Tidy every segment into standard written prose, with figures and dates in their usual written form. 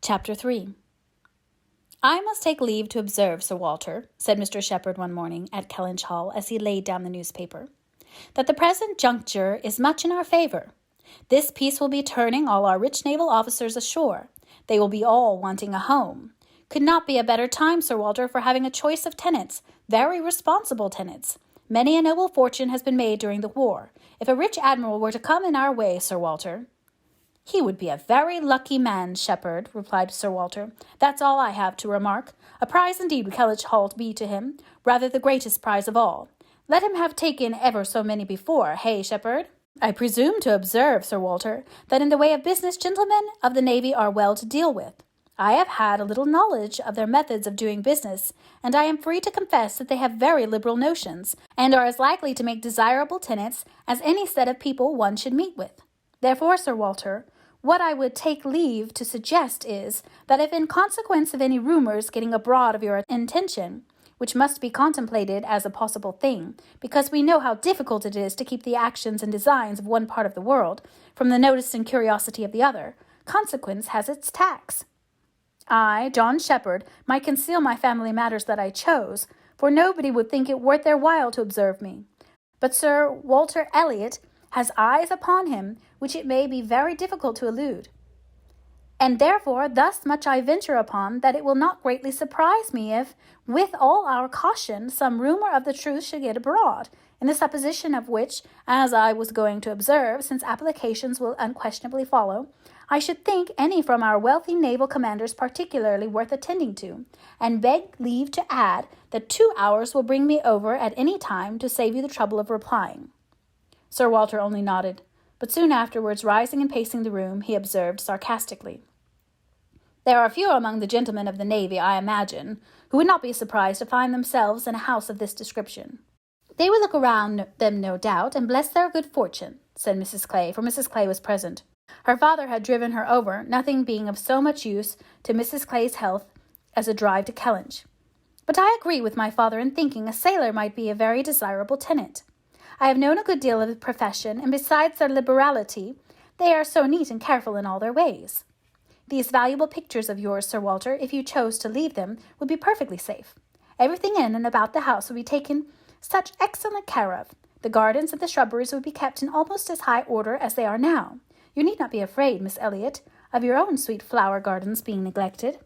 Chapter 3. "I must take leave to observe, Sir Walter," said Mr. Shepherd one morning at Kellynch Hall as he laid down the newspaper, "that the present juncture is much in our favour. This peace will be turning all our rich naval officers ashore. They will be all wanting a home. Could not be a better time, Sir Walter, for having a choice of tenants, very responsible tenants. Many a noble fortune has been made during the war. If a rich admiral were to come in our way, Sir Walter—" "He would be a very lucky man, Shepherd," replied Sir Walter. "That's all I have to remark. A prize indeed would Kellynch Hall be to him, rather the greatest prize of all. Let him have taken ever so many before, hey, Shepherd? I presume to observe, Sir Walter, that in the way of business gentlemen of the navy are well to deal with. I have had a little knowledge of their methods of doing business, and I am free to confess that they have very liberal notions, and are as likely to make desirable tenants as any set of people one should meet with. Therefore, Sir Walter, what I would take leave to suggest is, that if in consequence of any rumours getting abroad of your intention, which must be contemplated as a possible thing, because we know how difficult it is to keep the actions and designs of one part of the world from the notice and curiosity of the other, consequence has its tax. I, John Shepherd, might conceal my family matters that I chose, for nobody would think it worth their while to observe me. But Sir Walter Elliot has eyes upon him which it may be very difficult to elude. And therefore thus much I venture upon, that it will not greatly surprise me if, with all our caution, some rumour of the truth should get abroad, in the supposition of which, as I was going to observe, since applications will unquestionably follow, I should think any from our wealthy naval commanders particularly worth attending to, and beg leave to add that 2 hours will bring me over at any time to save you the trouble of replying." Sir Walter only nodded, but soon afterwards, rising and pacing the room, he observed sarcastically, "There are few among the gentlemen of the navy, I imagine, who would not be surprised to find themselves in a house of this description." "They will look around them, no doubt, and bless their good fortune," said Mrs. Clay, for Mrs. Clay was present. Her father had driven her over, nothing being of so much use to Mrs. Clay's health as a drive to Kellynch. "But I agree with my father in thinking a sailor might be a very desirable tenant. I have known a good deal of the profession, and besides their liberality, they are so neat and careful in all their ways. These valuable pictures of yours, Sir Walter, if you chose to leave them, would be perfectly safe. Everything in and about the house would be taken such excellent care of. The gardens and the shrubberies would be kept in almost as high order as they are now. You need not be afraid, Miss Elliot, of your own sweet flower gardens being neglected."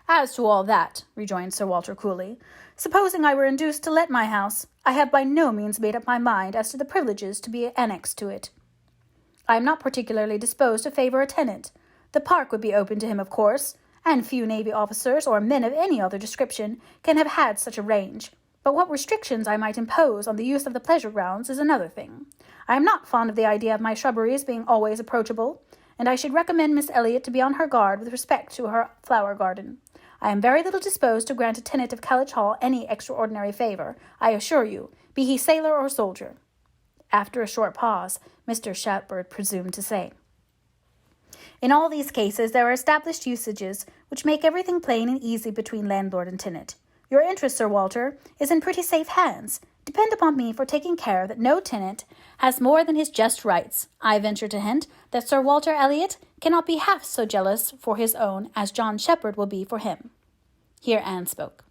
"As to all that," rejoined Sir Walter coolly, "supposing I were induced to let my house, I have by no means made up my mind as to the privileges to be annexed to it. I am not particularly disposed to favour a tenant. The park would be open to him, of course, and few navy officers or men of any other description can have had such a range. But what restrictions I might impose on the use of the pleasure grounds is another thing. I am not fond of the idea of my shrubberies being always approachable, and I should recommend Miss Elliot to be on her guard with respect to her flower garden. I am very little disposed to grant a tenant of Kellynch Hall any extraordinary favour, I assure you, be he sailor or soldier." After a short pause, Mr. Shepherd presumed to say, "In all these cases there are established usages which make everything plain and easy between landlord and tenant. Your interest, Sir Walter, is in pretty safe hands. Depend upon me for taking care that no tenant has more than his just rights. I venture to hint that Sir Walter Elliot cannot be half so jealous for his own as John Shepherd will be for him." Here Anne spoke.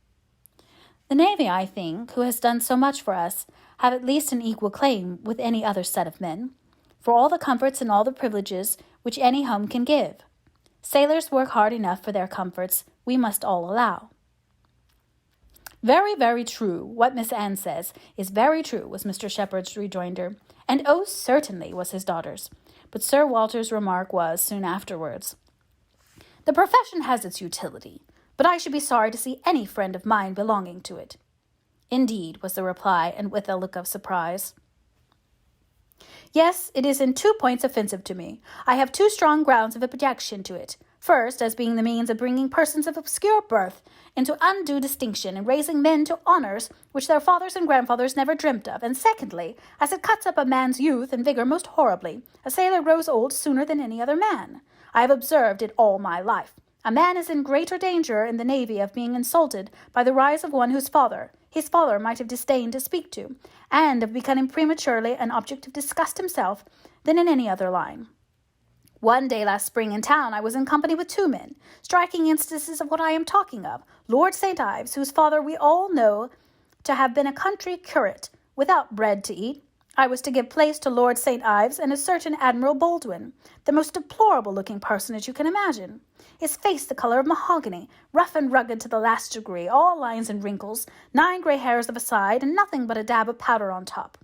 "The navy, I think, who has done so much for us, have at least an equal claim with any other set of men, for all the comforts and all the privileges which any home can give. Sailors work hard enough for their comforts, we must all allow." "Very, very true. What Miss Anne says is very true," was Mr. Shepherd's rejoinder, and "oh, certainly," was his daughter's. But Sir Walter's remark was, soon afterwards, "The profession has its utility, but I should be sorry to see any friend of mine belonging to it." "Indeed," was the reply, and with a look of surprise. "Yes, it is in 2 points offensive to me. I have 2 strong grounds of objection to it. First, as being the means of bringing persons of obscure birth into undue distinction and raising men to honours which their fathers and grandfathers never dreamt of, and secondly, as it cuts up a man's youth and vigour most horribly. A sailor grows old sooner than any other man. I have observed it all my life. A man is in greater danger in the navy of being insulted by the rise of one whose father, his father might have disdained to speak to, and of becoming prematurely an object of disgust himself, than in any other line. One day last spring in town I was in company with 2 men, striking instances of what I am talking of. Lord St. Ives, whose father we all know to have been a country curate, without bread to eat. I was to give place to Lord St. Ives and a certain Admiral Baldwin, the most deplorable-looking personage you can imagine. His face the colour of mahogany, rough and rugged to the last degree, all lines and wrinkles, 9 grey hairs of a side, and nothing but a dab of powder on top.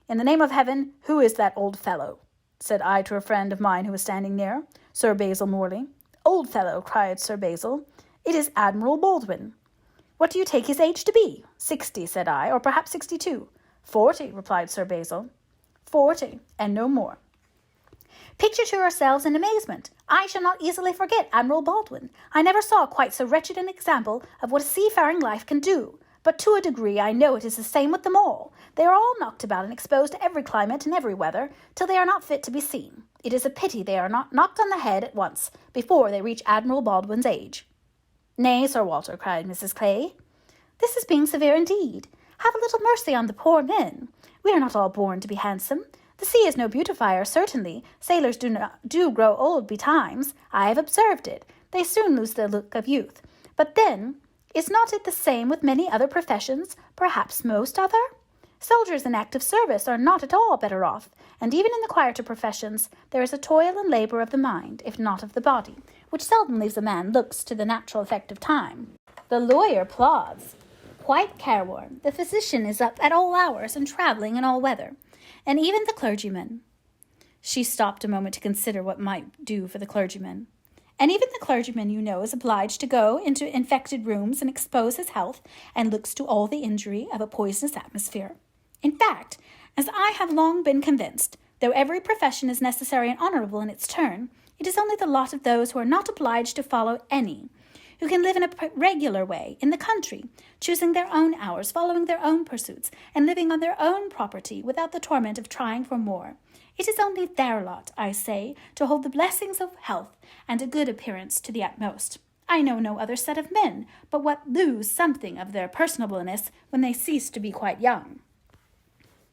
In the name of heaven, who is that old fellow? Said I to a friend of mine who was standing near, Sir Basil Morley. Old fellow, cried Sir Basil. It is Admiral Baldwin. What do you take his age to be? 60, said I, or perhaps 62. 40, replied Sir Basil. 40, and no more. Picture to yourselves in amazement. I shall not easily forget Admiral Baldwin. I never saw quite so wretched an example of what a seafaring life can do. But to a degree I know it is the same with them all. They are all knocked about and exposed to every climate and every weather, till they are not fit to be seen. It is a pity they are not knocked on the head at once, before they reach Admiral Baldwin's age. Nay, Sir Walter, cried Mrs. Clay, this is being severe indeed. Have a little mercy on the poor men. We are not all born to be handsome. The sea is no beautifier, certainly. Sailors do grow old betimes. I have observed it. They soon lose the look of youth. But then, is not it the same with many other professions, perhaps most other? Soldiers in active service are not at all better off, and even in the quieter professions there is a toil and labour of the mind, if not of the body, which seldom leaves a man looks to the natural effect of time. The lawyer plods, quite careworn. The physician is up at all hours and travelling in all weather, and even the clergyman. She stopped a moment to consider what might do for the clergyman. And even the clergyman, you know, is obliged to go into infected rooms and expose his health, and looks to all the injury of a poisonous atmosphere. In fact, as I have long been convinced, though every profession is necessary and honourable in its turn, it is only the lot of those who are not obliged to follow any, who can live in a regular way in the country, choosing their own hours, following their own pursuits, and living on their own property without the torment of trying for more. It is only their lot, I say, to hold the blessings of health and a good appearance to the utmost. I know no other set of men but what lose something of their personableness when they cease to be quite young.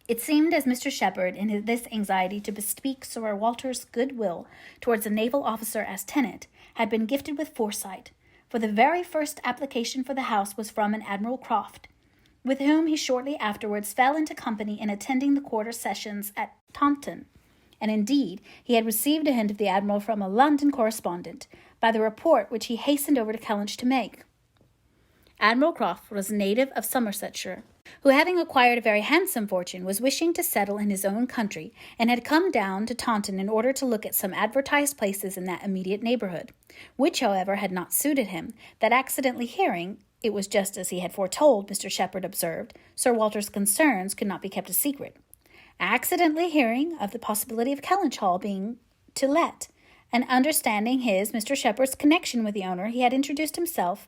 It seemed as Mr. Shepherd, in this anxiety to bespeak Sir Walter's good will towards a naval officer as tenant, had been gifted with foresight, for the very first application for the house was from an Admiral Croft, with whom he shortly afterwards fell into company in attending the quarter sessions at Taunton, and indeed he had received a hint of the Admiral from a London correspondent, by the report which he hastened over to Kellynch to make. Admiral Croft was a native of Somersetshire, who, having acquired a very handsome fortune, was wishing to settle in his own country, and had come down to Taunton in order to look at some advertised places in that immediate neighbourhood, which, however, had not suited him, that accidentally hearing, it was just as he had foretold, Mr. Shepherd observed, Sir Walter's concerns could not be kept a secret. Accidentally hearing of the possibility of Kellynch Hall being to let, and understanding his, Mr. Shepherd's, connection with the owner, he had introduced himself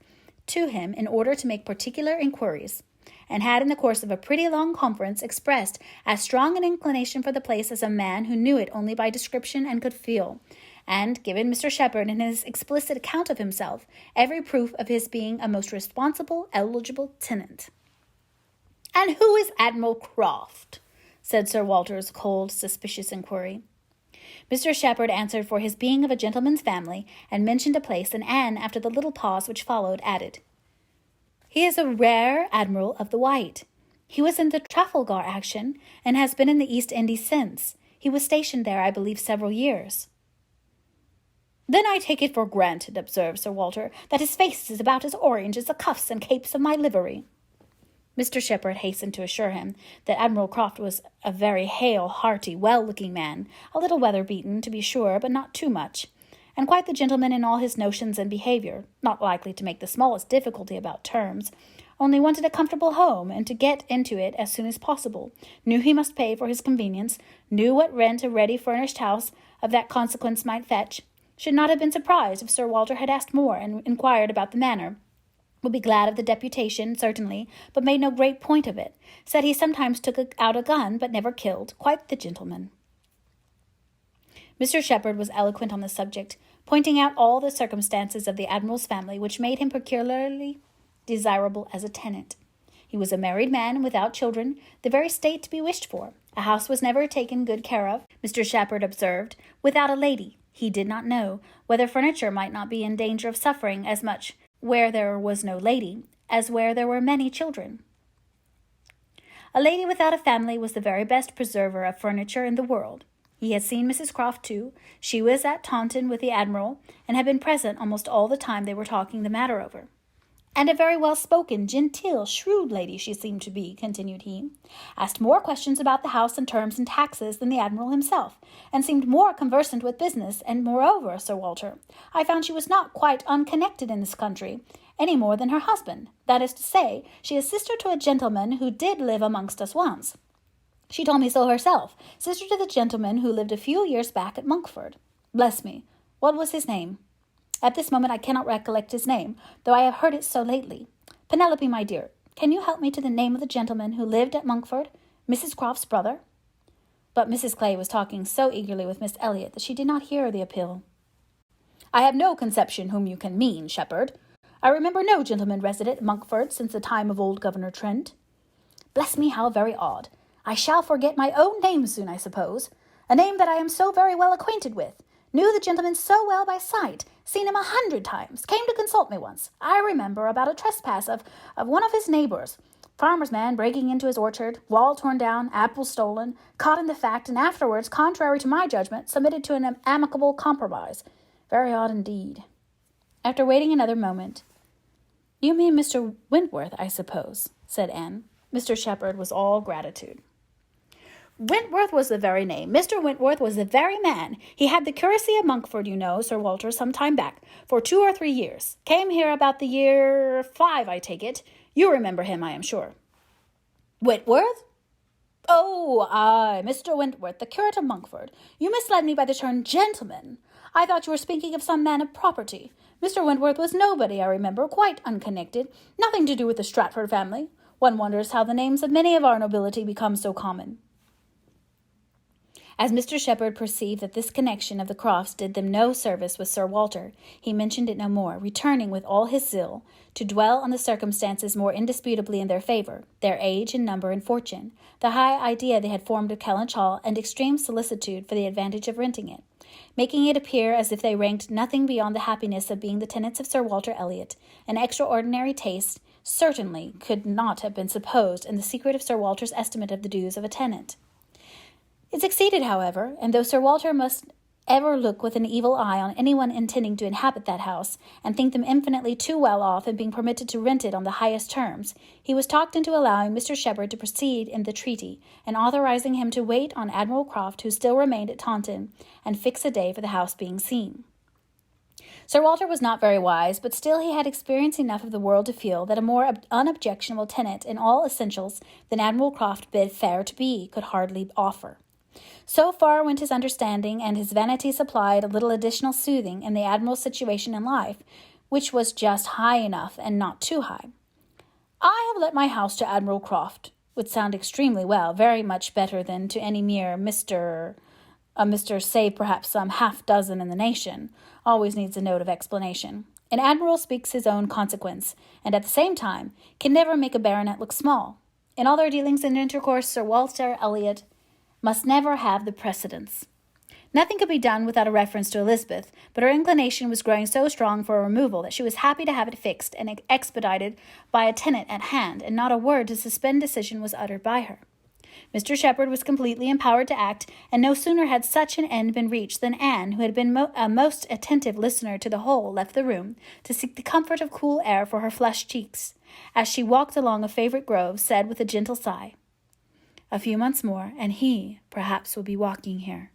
to him in order to make particular inquiries, and had in the course of a pretty long conference expressed as strong an inclination for the place as a man who knew it only by description and could feel, and given Mr. Shepherd, in his explicit account of himself, every proof of his being a most responsible, eligible tenant. "And who is Admiral Croft?" said Sir Walter's cold, suspicious inquiry. Mr. Shepherd answered for his being of a gentleman's family, and mentioned a place, and Anne, after the little pause which followed, added, "He is a rare Admiral of the White. He was in the Trafalgar action, and has been in the East Indies since. He was stationed there, I believe, several years." "Then I take it for granted," observed Sir Walter, "that his face is about as orange as the cuffs and capes of my livery." Mr. Shepherd hastened to assure him that Admiral Croft was a very hale, hearty, well-looking man, a little weather-beaten, to be sure, but not too much, and quite the gentleman in all his notions and behaviour, not likely to make the smallest difficulty about terms, only wanted a comfortable home, and to get into it as soon as possible, knew he must pay for his convenience, knew what rent a ready-furnished house of that consequence might fetch, should not have been surprised if Sir Walter had asked more and inquired about the manor, would be glad of the deputation, certainly, but made no great point of it, said he sometimes took out a gun, but never killed, quite the gentleman. Mr. Shepherd was eloquent on the subject, pointing out all the circumstances of the Admiral's family which made him peculiarly desirable as a tenant. He was a married man without children, the very state to be wished for. A house was never taken good care of, Mr. Shepherd observed, without a lady, He did not know whether furniture might not be in danger of suffering as much where there was no lady as where there were many children. A lady without a family was the very best preserver of furniture in the world. He had seen Mrs. Croft, too. She was at Taunton with the Admiral, and had been present almost all the time they were talking the matter over. And a very well-spoken, genteel, shrewd lady she seemed to be, continued he. Asked more questions about the house and terms and taxes than the Admiral himself, and seemed more conversant with business, and moreover, Sir Walter, I found she was not quite unconnected in this country, any more than her husband. That is to say, she is sister to a gentleman who did live amongst us once. She told me so herself, sister to the gentleman who lived a few years back at Monkford. Bless me, what was his name? At this moment I cannot recollect his name, though I have heard it so lately. Penelope, my dear, can you help me to the name of the gentleman who lived at Monkford, Mrs. Croft's brother? But Mrs. Clay was talking so eagerly with Miss Elliot that she did not hear the appeal. I have no conception whom you can mean, Shepherd. I remember no gentleman resident at Monkford since the time of old Governor Trent. Bless me, how very odd. I shall forget my own name soon, I suppose. A name that I am so very well acquainted with. Knew the gentleman so well by sight. Seen him 100 times. Came to consult me once. I remember about a trespass of one of his neighbours. Farmer's man breaking into his orchard, wall torn down, apples stolen, caught in the fact, and afterwards, contrary to my judgment, submitted to an amicable compromise. Very odd indeed. After waiting another moment, You mean Mr. Wentworth, I suppose, said Anne. Mr. Shepherd was all gratitude. Wentworth was the very name. Mr. Wentworth was the very man. He had the curacy of Monkford, you know, Sir Walter, some time back, for 2 or 3 years. Came here about the year 5, I take it. You remember him, I am sure. Wentworth? Oh, aye, Mr. Wentworth, the curate of Monkford. You misled me by the term gentleman. I thought you were speaking of some man of property. Mr. Wentworth was nobody, I remember, quite unconnected. Nothing to do with the Stratford family. One wonders how the names of many of our nobility become so common. As Mr. Shepherd perceived that this connection of the Crofts did them no service with Sir Walter, he mentioned it no more, returning with all his zeal to dwell on the circumstances more indisputably in their favour, their age and number and fortune, the high idea they had formed of Kellynch Hall, and extreme solicitude for the advantage of renting it, making it appear as if they ranked nothing beyond the happiness of being the tenants of Sir Walter Elliot. An extraordinary taste certainly could not have been supposed in the secret of Sir Walter's estimate of the dues of a tenant. It succeeded, however, and though Sir Walter must ever look with an evil eye on anyone intending to inhabit that house, and think them infinitely too well off in being permitted to rent it on the highest terms, he was talked into allowing Mr. Shepherd to proceed in the treaty, and authorizing him to wait on Admiral Croft, who still remained at Taunton, and fix a day for the house being seen. Sir Walter was not very wise, but still he had experience enough of the world to feel that a more unobjectionable tenant in all essentials than Admiral Croft bid fair to be could hardly offer. So far went his understanding, and his vanity supplied a little additional soothing in the Admiral's situation in life, which was just high enough and not too high. I have let my house to Admiral Croft, would sound extremely well, very much better than to any mere Mr. save perhaps some half-dozen in the nation, always needs a note of explanation. An admiral speaks his own consequence, and at the same time can never make a baronet look small. In all their dealings and intercourse, Sir Walter Elliot must never have the precedence. Nothing could be done without a reference to Elizabeth, but her inclination was growing so strong for a removal that she was happy to have it fixed and expedited by a tenant at hand, and not a word to suspend decision was uttered by her. Mr. Shepherd was completely empowered to act, and no sooner had such an end been reached than Anne, who had been a most attentive listener to the whole, left the room to seek the comfort of cool air for her flushed cheeks. As she walked along a favourite grove, said with a gentle sigh, "A few months more, and he, perhaps, will be walking here."